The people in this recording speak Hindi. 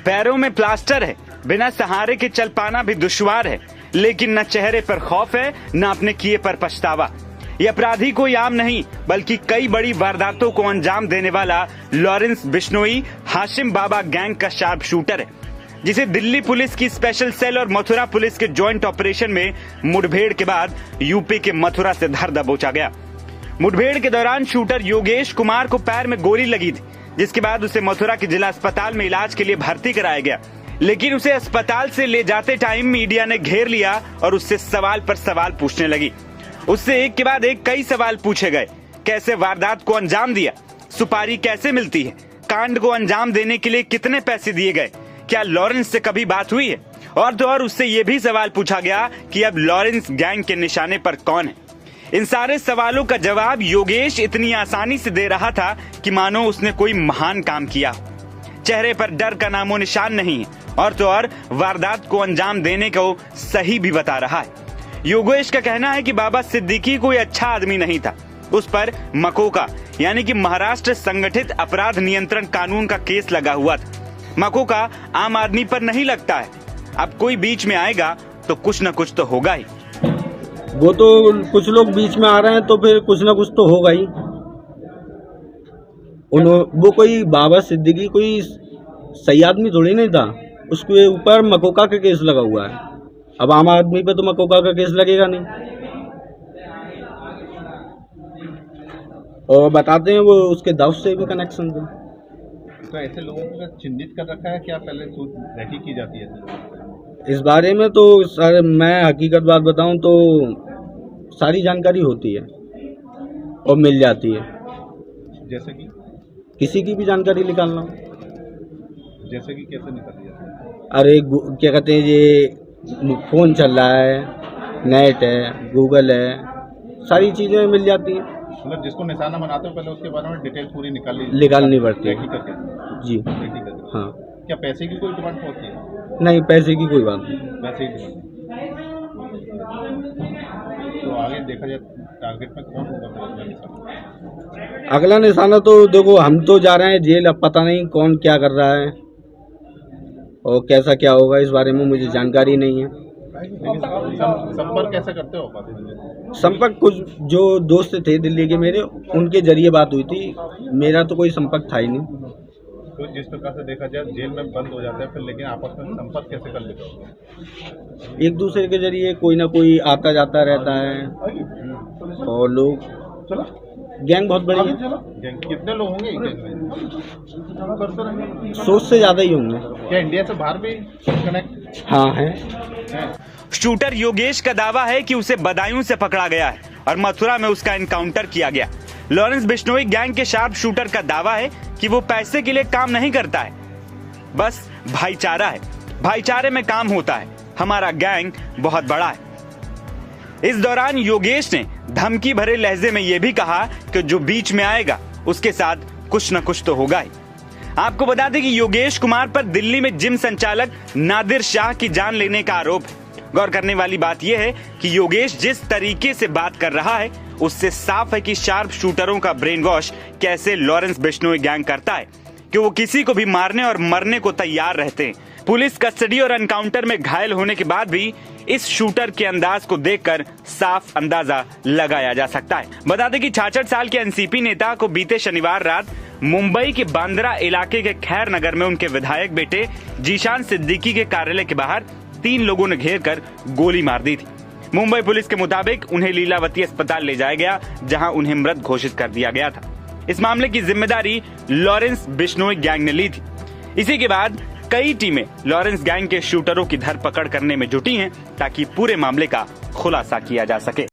पैरों में प्लास्टर है, बिना सहारे के चल पाना भी दुश्वार है, लेकिन न चेहरे पर खौफ है न अपने किए पर पछतावा। ये अपराधी कोई आम नहीं बल्कि कई बड़ी वारदातों को अंजाम देने वाला लॉरेंस बिश्नोई हाशिम बाबा गैंग का शार्प शूटर है, जिसे दिल्ली पुलिस की स्पेशल सेल और मथुरा पुलिस के ज्वाइंट ऑपरेशन में मुठभेड़ के बाद यूपी के मथुरा से धर दबोचा गया। मुठभेड़ के दौरान शूटर योगेश कुमार को पैर में गोली लगी थी, जिसके बाद उसे मथुरा के जिला अस्पताल में इलाज के लिए भर्ती कराया गया, लेकिन उसे अस्पताल से ले जाते टाइम मीडिया ने घेर लिया और उससे सवाल पर सवाल पूछने लगी। उससे एक के बाद एक कई सवाल पूछे गए। कैसे वारदात को अंजाम दिया, सुपारी कैसे मिलती है, कांड को अंजाम देने के लिए कितने पैसे दिए गए, क्या लॉरेंस से कभी बात हुई है, और तो और उससे ये भी सवाल पूछा गया कि अब लॉरेंस गैंग के निशाने पर कौन है। इन सारे सवालों का जवाब योगेश इतनी आसानी से दे रहा था कि मानो उसने कोई महान काम किया। चेहरे पर डर का नामो निशान नहीं है, और तो और वारदात को अंजाम देने को सही भी बता रहा है। योगेश का कहना है कि बाबा सिद्दीकी कोई अच्छा आदमी नहीं था, उस पर मकोका यानी कि महाराष्ट्र संगठित अपराध नियंत्रण कानून का केस लगा हुआ था। मकोका आम आदमी पर नहीं लगता है, अब कोई बीच में आएगा तो कुछ न कुछ तो होगा ही। वो तो कुछ लोग बीच में आ रहे हैं तो फिर कुछ न कुछ तो होगा ही। वो कोई बाबा सिद्दीकी कोई सही आदमी थोड़ी नहीं था, उसके ऊपर मकोका का केस लगा हुआ है। अब आम आदमी पे तो मकोका का केस लगेगा नहीं। और बताते हैं वो उसके दाऊद से भी कनेक्शन थे। तो ऐसे लोगों को चिन्हित कर रखा है, क्या पहले तहकीक की जाती है इस बारे में? तो सर मैं हकीकत बात बताऊं तो सारी जानकारी होती है और मिल जाती है। जैसे कि किसी की भी जानकारी निकालना, जैसे कि कैसे निकाली जाती है? अरे क्या कहते हैं, ये फोन चल रहा है, नेट है, गूगल है, सारी चीजें मिल जाती हैं। मतलब जिसको निशाना बनाते हो पहले उसके बारे में डिटेल पूरी निकालनी पड़ती है जी। हाँ। क्या पैसे की कोई डिमांड होती है? नहीं, पैसे की कोई बात नहीं। पैसे की डिमांड। तो आगे देखा जाए टारगेट में कौन होगा? अगला निशाना तो देखो, हम तो जा रहे हैं जेल, अब पता नहीं कौन क्या कर रहा है और कैसा क्या होगा, इस बारे में मुझे जानकारी नहीं है। संपर्क कैसे करते हो? संपर्क कुछ जो दोस्त थे दिल्ली के मेरे, उनके जरिए बात हुई थी, मेरा तो कोई संपर्क था ही नहीं। तो जिस प्रकार से देखा जाए जेल में बंद हो जाता है फिर, लेकिन आपस में संपर्क कैसे कर लेते हो? एक दूसरे के जरिए कोई ना कोई आता जाता रहता है। और लोग गैंग बहुत बड़ी है। कितने लोग होंगे गैंग में? 100 से ज्यादा ही होंगे। क्या इंडिया से बाहर भी कनेक्ट? हाँ है। शूटर योगेश का दावा है कि उसे बदायूं से पकड़ा गया है और मथुरा में उसका एनकाउंटर किया गया। लॉरेंस बिश्नोई गैंग के शार्प शूटर का दावा है कि वो पैसे के लिए काम नहीं करता है, बस भाईचारा है, भाईचारे में काम होता है, हमारा गैंग बहुत बड़ा है। इस दौरान योगेश ने धमकी भरे लहजे में यह भी कहा कि जो बीच में आएगा उसके साथ कुछ न कुछ तो होगा ही। आपको बता दें कि योगेश कुमार पर दिल्ली में जिम संचालक नादिर शाह की जान लेने का आरोप है। गौर करने वाली बात यह है कि योगेश जिस तरीके से बात कर रहा है उससे साफ है कि शार्प शूटरों का ब्रेन वॉश कैसे लॉरेंस बिश्नोई गैंग करता है कि वो किसी को भी मारने और मरने को तैयार रहते हैं। पुलिस कस्टडी और एनकाउंटर में घायल होने के बाद भी इस शूटर के अंदाज को देखकर साफ अंदाजा लगाया जा सकता है। बता दें कि 66 साल के एनसीपी नेता को बीते शनिवार रात मुंबई के बांद्रा इलाके के खैर नगर में उनके विधायक बेटे जीशान सिद्दीकी के कार्यालय के बाहर 3 लोगों ने घेर कर गोली मार दी थी। मुंबई पुलिस के मुताबिक उन्हें लीलावती अस्पताल ले जाया गया, जहां उन्हें मृत घोषित कर दिया गया था। इस मामले की जिम्मेदारी लॉरेंस बिश्नोई गैंग ने ली थी। इसी के बाद कई टीमें लॉरेंस गैंग के शूटरों की धरपकड़ करने में जुटी हैं ताकि पूरे मामले का खुलासा किया जा सके।